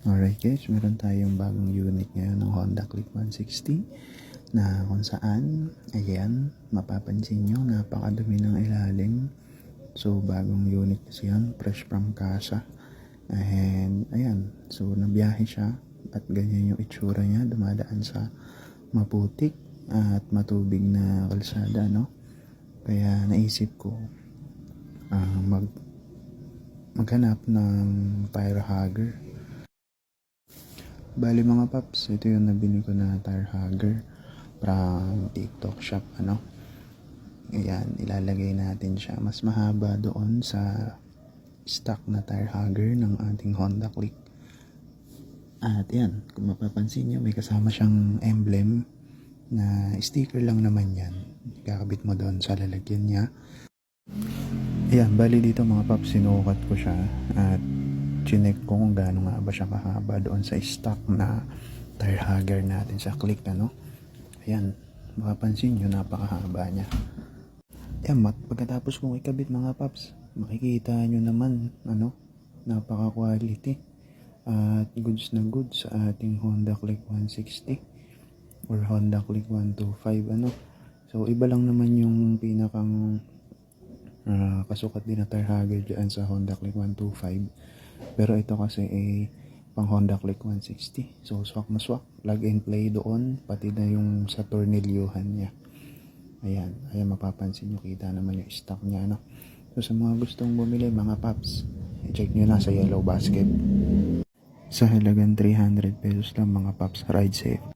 Alright guys, meron tayong bagong unit ngayon ng Honda Click 160 na kung saan, ayan, mapapansin nyo, napakadumi ng ilalim. So bagong unit kasi yan, fresh from casa. And ayan, so nabiyahe siya at ganyan yung itsura niya, dumadaan sa maputik at matubig na kalsada, no? Kaya naisip ko maghanap ng tire hugger. Bali mga paps, ito yung nabili ko na tire hugger from TikTok shop, ano. Ayan, ilalagay natin siya. Mas mahaba doon sa stock na tire hugger ng ating Honda Click. At yan, kung mapapansin nyo, may kasama siyang emblem na sticker lang naman yan. Kakabit mo doon sa lalagyan niya. Ayan, bali dito mga paps, sinukat ko siya at chinek ko kung gaano nga ba siya kahaba doon sa stock na tire hugger natin sa Click, ano. Ayan, mapapansin nyo, napakahaba niya. Ayan, pagkatapos kong ikabit mga paps, makikita nyo naman, ano, napaka quality at goods na goods sa ating Honda Click 160 or Honda Click 125, ano. So iba lang naman yung pinakang kasukat din na tire hugger dyan sa Honda Click 125, pero ito kasi pang Honda Click 160. So swak na swak, plug and play doon, pati na yung sa tornilyuhan niya. Ayan, mapapansin nyo, kita naman yung stock niya, no? So sa mga gustong bumili mga paps, i-check nyo na sa Yellow Basket. Sa halagang 300 pesos lang mga paps, ride safe.